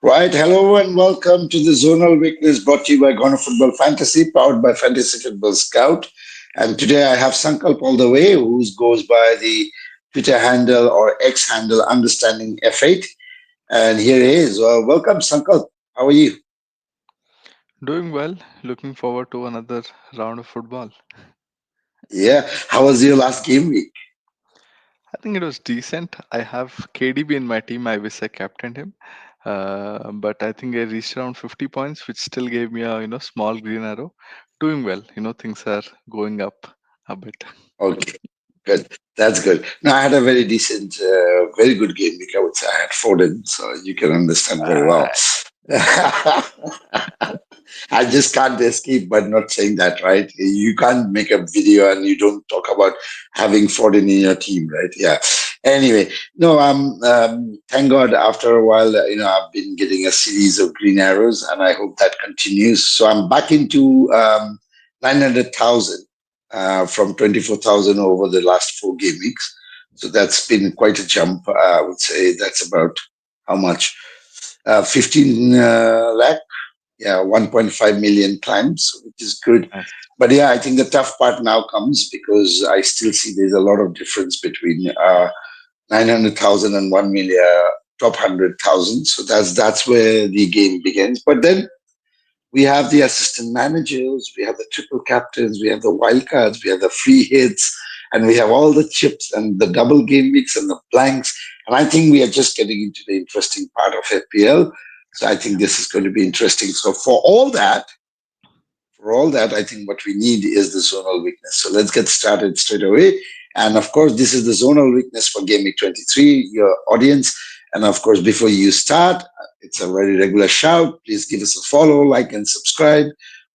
Right, hello and welcome to the Zonal Weakness brought to you by Gone Football Fantasy, powered by Fantasy Football Scout. And today I have Sankalp all the way, who goes by the Twitter handle or X handle Understanding F8. And here he is. Welcome, Sankalp. How are you? Doing well. Looking forward to another round of football. Yeah. How was your last game week? I think it was decent. I have KDB in my team. I wish I captained him, but I think I reached around 50 points, which still gave me a small green arrow. Doing well. Things are going up a bit. Okay, good. That's good. No, I had a very decent, very good game week, I would say. I had Foden, so you can understand very well. Uh, I just can't escape but not saying that, right? You can't make a video and you don't talk about having Foden in your team, right? Yeah. Anyway, no, thank God after a while, I've been getting a series of green arrows and I hope that continues. So I'm back into 900,000 from 24,000 over the last 4 game weeks. So that's been quite a jump. I would say that's about how much? 15 lakh, yeah, 1.5 million times, which is good. nice. But yeah, I think the tough part now comes because I still see there's a lot of difference between 900,000 and 1 million, top 100,000. So that's where the game begins. But then we have the assistant managers, we have the triple captains, we have the wildcards, we have the free hits, and we have all the chips and the double game weeks and the blanks. And I think we are just getting into the interesting part of FPL. So I think this is going to be interesting. So for all that, I think what we need is the zonal weakness. So let's get started straight away. And of course, this is the zonal weakness for Game Week 23, your audience. And of course, before you start, it's a very regular shout. Please give us a follow, like, and subscribe.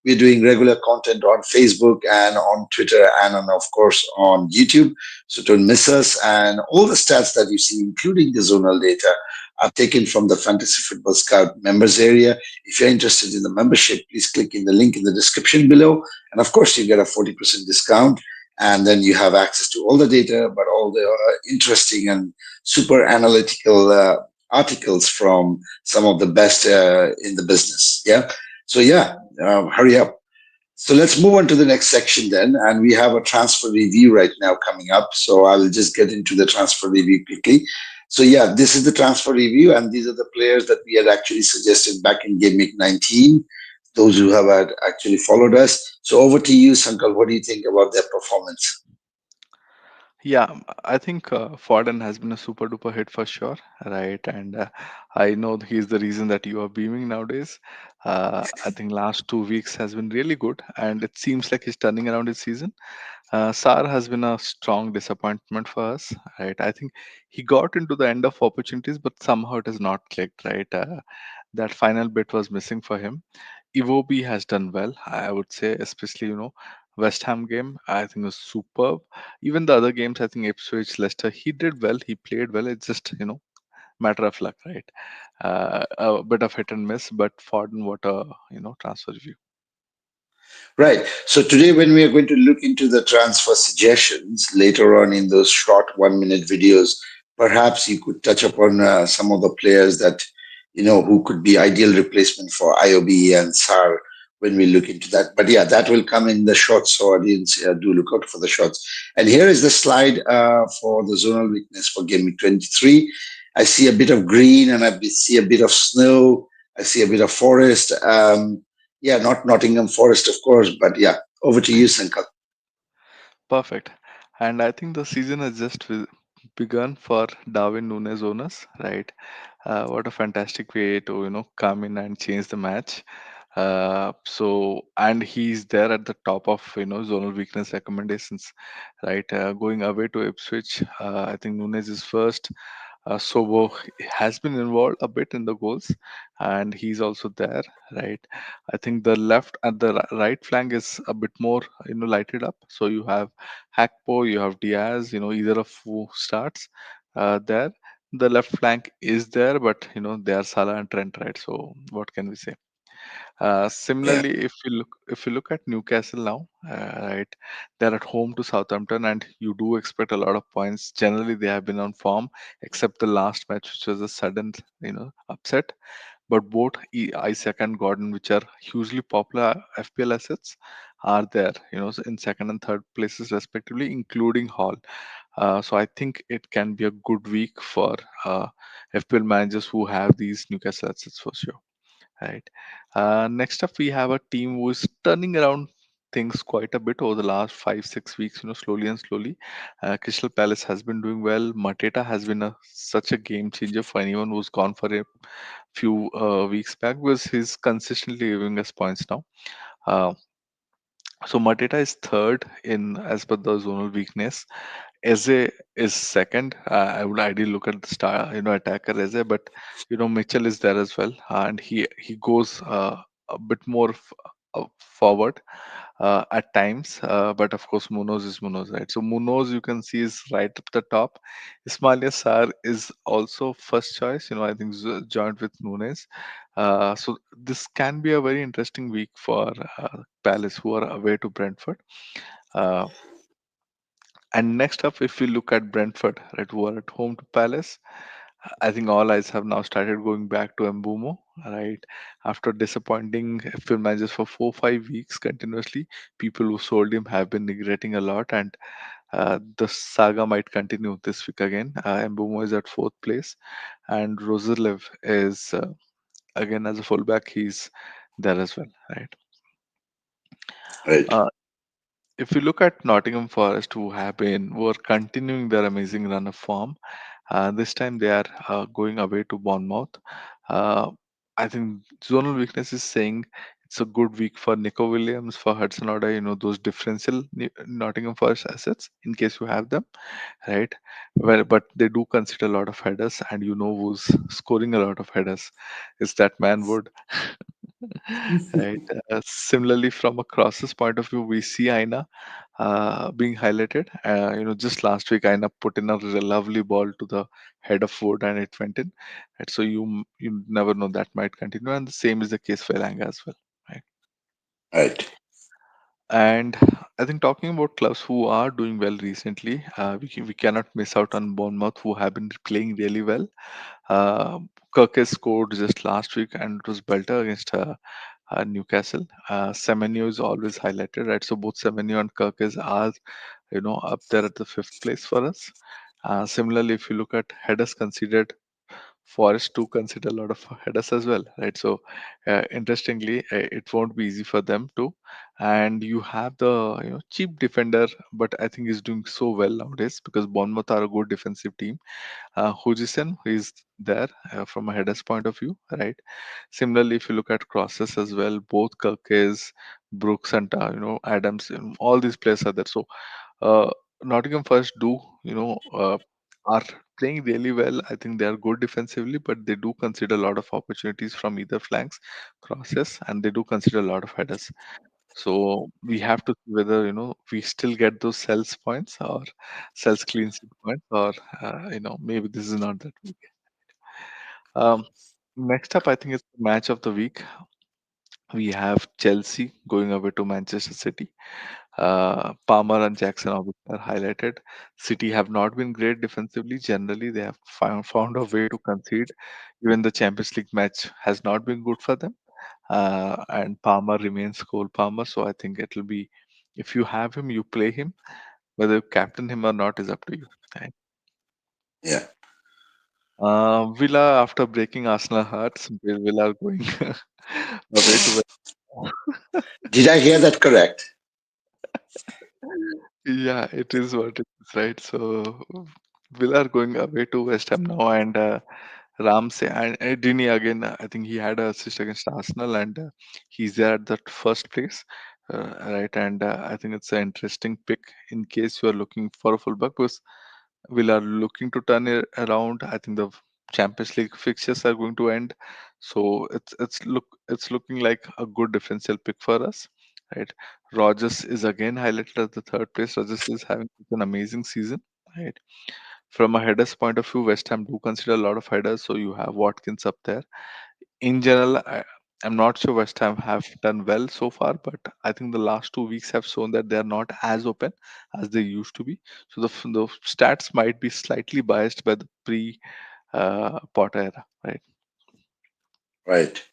We're doing regular content on Facebook and on Twitter and of course on YouTube. So don't miss us. And all the stats that you see, including the zonal data, are taken from the Fantasy Football Scout members area. If you're interested in the membership, please click in the link in the description below. And of course, you get a 40% discount. And then you have access to all the data, but all the interesting and super analytical articles from some of the best in the business. Yeah. So, yeah, hurry up. So let's move on to the next section then. And we have a transfer review right now coming up. So I will just get into the transfer review quickly. So yeah, this is the transfer review, and these are the players that we had actually suggested back in Game Week 19. Those who have had actually followed us. So over to you, Sankal. What do you think about their performance? Yeah, I think Forden has been a super duper hit for sure, right? And I know he's the reason that you are beaming nowadays. I think last 2 weeks has been really good, and it seems like he's turning around his season. Sar has been a strong disappointment for us, right? I think he got into the end of opportunities, but somehow it has not clicked, right? That final bit was missing for him. Iwobi has done well, I would say, especially West Ham game. I think was superb. Even the other games, I think Ipswich, Leicester, he did well. He played well. It's just matter of luck, right? A bit of hit and miss, but Forden, what a transfer review. Right. So today, when we are going to look into the transfer suggestions later on in those short 1 minute videos, perhaps you could touch upon some of the players that who could be ideal replacement for IOB and SAR when we look into that. But yeah, that will come in the shorts. So audience, do look out for the shorts. And here is the slide for the zonal weakness for Game Week 23. I see a bit of green and see a bit of snow. I see a bit of forest. Yeah, not Nottingham Forest, of course, but yeah, over to you, Sankar. Perfect. And I think the season has just begun for Darwin Nunes owners, right? What a fantastic way to come in and change the match. And he's there at the top of zonal weakness recommendations, right? Going away to Ipswich, I think Nunes is first. Sobo has been involved a bit in the goals, and he's also there, right? I think the left and the right flank is a bit more lighted up. So you have Hakpo, you have Diaz, either of who starts there. The left flank is there, but they are Salah and Trent, right? So what can we say? Yeah. Similarly, if you look at Newcastle now, right, they're at home to Southampton, and you do expect a lot of points. Generally, they have been on form, except the last match, which was a sudden upset. but both Isaac and Gordon, which are hugely popular FPL assets, are there, in second and third places respectively, including Hall. So I think it can be a good week for FPL managers who have these Newcastle assets for sure. Right. Next up, we have a team who is turning around things quite a bit over the last 5 6 weeks. Slowly and slowly. Crystal Palace has been doing well. Mateta has been such a game changer for anyone who's gone for a few weeks back, because he's consistently giving us points now. Uh, so Mateta is third in as per the zonal weakness. Eze is second. I would ideally look at the star, attacker Eze, but Mitchell is there as well, and he goes a bit more forward at times. But of course, Munoz is Munoz, right? So Munoz, you can see, is right up the top. Ismail Sarr is also first choice. I think joined with Nunes. So this can be a very interesting week for Palace, who are away to Brentford. Uh, and next up, if we look at Brentford, right, who are at home to Palace, I think all eyes have now started going back to Mbumo, right? After disappointing film managers for 4 5 weeks continuously, people who sold him have been regretting a lot, and the saga might continue this week again. Mbumo is at fourth place, and Roserlev is again as a fullback. He's there as well, right? Right. Uh, if you look at Nottingham Forest, who are continuing their amazing run of form, this time they are going away to Bournemouth. Uh, I think zonal weakness is saying it's a good week for Nico Williams, for Hudson Odoi, those differential Nottingham Forest assets in case you have them, right? Well, but they do consider a lot of headers, and who's scoring a lot of headers is that man Wood. Right. Similarly, from a crosses point of view, we see Aina being highlighted. Just last week, Aina put in a lovely ball to the head of Wood, and it went in. Right. So you never know, that might continue, and the same is the case for Elanga as well. Right. Right. And I think talking about clubs who are doing well recently, we cannot miss out on Bournemouth, who have been playing really well. Kirk has scored just last week, and it was Belter against Newcastle. Semenyo is always highlighted, right? So both Semenyo and Kirkes are, up there at the fifth place for us. Similarly, if you look at headers considered, Forest to consider a lot of headers as well, right? So, interestingly, it won't be easy for them to. And you have the cheap defender, but I think he's doing so well nowadays because Bournemouth are a good defensive team. Hujisen is there from a headers point of view, right? Similarly, if you look at crosses as well, both Kirkes, Brooks, and Adams, all these players are there. So uh, Nottingham Forest are playing really well. I think they are good defensively, but they do consider a lot of opportunities from either flanks, crosses, and they do consider a lot of headers. So we have to see whether we still get those sales points or sales clean sheet points, or maybe this is not that week. Um, Next up, I think it's the match of the week. We have Chelsea going away to Manchester City. Palmer and Jackson obviously are highlighted. City have not been great defensively. Generally, they have found a way to concede. Even the Champions League match has not been good for them. And Palmer remains Cole Palmer. So I think it'll be, if you have him, you play him. Whether you captain him or not is up to you. Right? Yeah. Villa, after breaking Arsenal hearts, Villa are going away to. Did I hear that correct? Yeah, it is what it is, right? So Villa are going away to West Ham now, and Ramsey and Dini again. I think he had a assist against Arsenal, and he's there at that first place, right? And I think it's an interesting pick in case you are looking for a fullback, because Villa are looking to turn it around. I think the Champions League fixtures are going to end, so it's looking like a good differential pick for us, right? Rogers is again highlighted at the third place. Rogers is having an amazing season, right? From a headers point of view, West Ham do consider a lot of headers, so you have Watkins up there. In general, I'm not sure West Ham have done well so far, but I think the last 2 weeks have shown that they are not as open as they used to be. So the stats might be slightly biased by the pre Potter era, right? Right.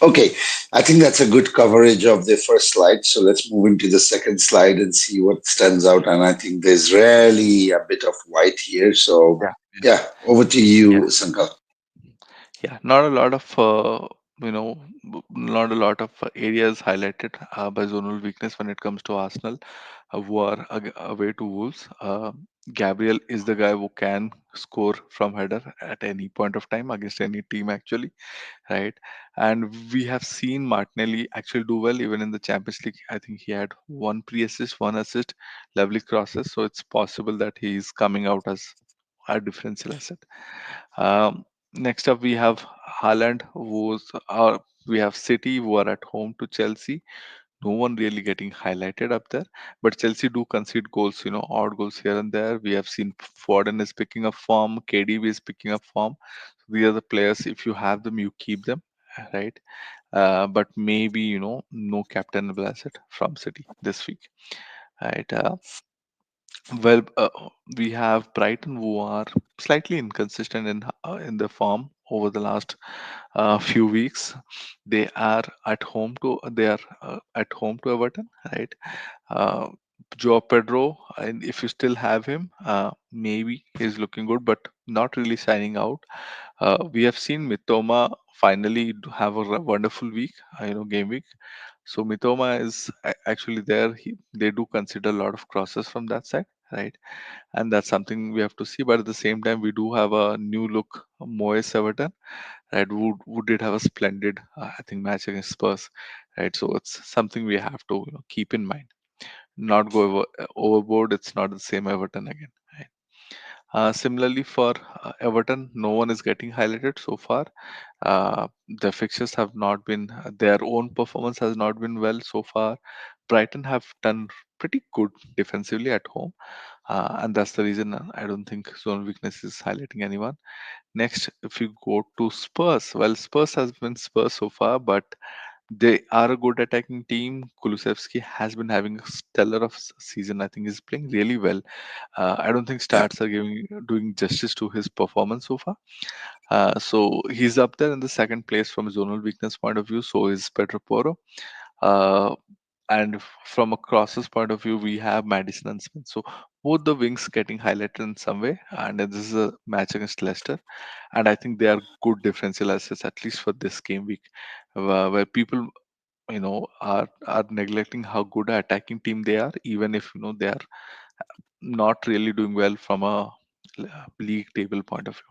Okay, I think that's a good coverage of the first slide. So let's move into the second slide and see what stands out. And I think there's really a bit of white here. So Yeah, yeah, yeah, over to yeah. you, Sankal. Yeah, not a lot of not a lot of areas highlighted by zonal weakness when it comes to Arsenal, who are away to Wolves. Gabriel is the guy who can score from header at any point of time against any team, actually, right? And we have seen Martinelli actually do well even in the Champions League. I think he had one pre-assist, one assist, lovely crosses. So it's possible that he's coming out as a differential asset. Um, Next up, we have Haaland, we have City, who are at home to Chelsea. No one really getting highlighted up there, but Chelsea do concede goals, odd goals here and there. We have seen Foden is picking up form, KDB is picking up form. So these are the players. If you have them, you keep them, right? But maybe no captainable asset from City this week, right? Well, we have Brighton, who are slightly inconsistent in the form over the last few weeks. They are at home to Everton, right? Uh, Joe Pedro, and if you still have him, maybe he's looking good, but not really shining out. We have seen Mitoma finally have a wonderful week, game week. So Mitoma is actually there. They do consider a lot of crosses from that side, right? And that's something we have to see. But at the same time, we do have a new look Moyes Everton, right? Who did have a splendid, I think, match against Spurs, right? So it's something we have to keep in mind. Not go overboard. It's not the same Everton again. Right? Similarly, for Everton, no one is getting highlighted so far. The fixtures have not been, their own performance has not been well so far. Brighton have done pretty good defensively at home, and that's the reason I don't think zone weakness is highlighting anyone. Next, if you go to Spurs, well, Spurs has been Spurs so far, but they are a good attacking team. Kulusevski has been having a stellar season. I think he's playing really well. I don't think Yeah. stats are doing justice to his performance so far. So he's up there in the second place from a zonal weakness point of view. So is Pedro Porro. Uh, and from a crosses point of view, we have Madison and Smith. So both the wings getting highlighted in some way. And this is a match against Leicester, and I think they are good differential assets at least for this game week, where people are neglecting how good an attacking team they are, even if they are not really doing well from a league table point of view.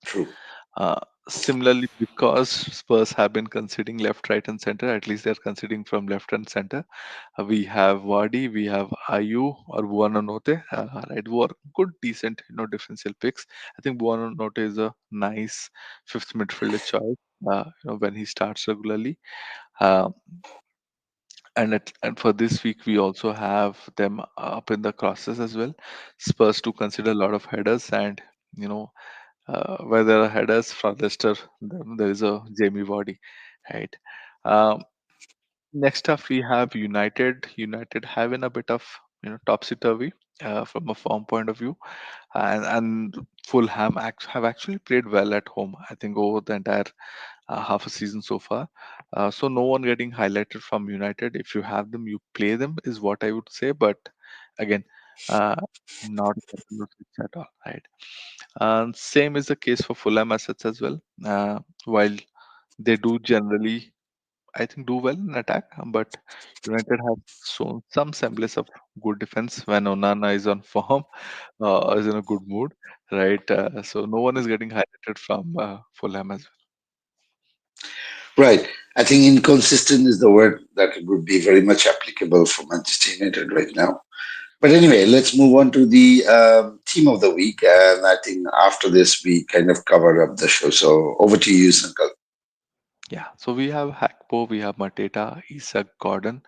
True. Uh, Similarly, because Spurs have been conceding left, right, and center, at least they're conceding from left and center. We have Wadi, we have Ayu or Buonanotte, right? Who are good, decent, differential picks. I think Buonanotte is a nice fifth midfielder choice. When he starts regularly. Uh, and for this week, we also have them up in the crosses as well. Spurs to consider a lot of headers, and you know where there are headers from Leicester, there is a Jamie Vardy, right? Um, Next up, we have United. United having a bit of topsy turvy from a form point of view, and Fulham have actually played well at home. I think over the entire half a season so far. So no one getting highlighted from United. If you have them, you play them is what I would say. But again, uh, not a capital switch at all, right? And same is the case for Fulham assets as well. While they do generally, I think, do well in attack, but United have shown some semblance of good defense when Onana is on form, is in a good mood, right? So no one is getting highlighted from Fulham as Right. I think inconsistent is the word that would be very much applicable for Manchester United right now. But anyway, let's move on to the team of the week. And I think after this, we kind of cover up the show. So over to you, Sankal. Yeah, so we have Hakpo, we have Mateta, Isak, Gordon,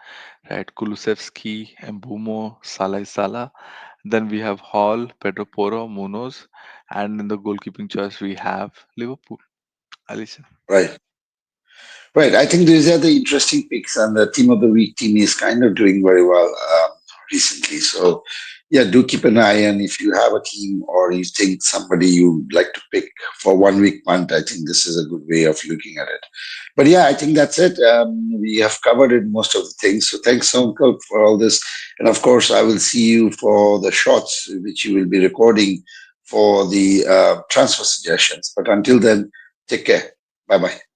right? Kulusevski, Mbumo, Salah. Then we have Hall, Pedro Porro, Munoz, and in the goalkeeping choice we have Liverpool. Alisson. Right. Right. I think these are the interesting picks, and the team of the week team is kind of doing very well recently. So Yeah, do keep an eye, and if you have a team or you think somebody you'd like to pick for 1 week punt, I think this is a good way of looking at it. But yeah, I think that's it. We have covered it, most of the things. So thanks, Uncle, for all this. And of course, I will see you for the shots which you will be recording for the transfer suggestions. But until then, take care. Bye bye.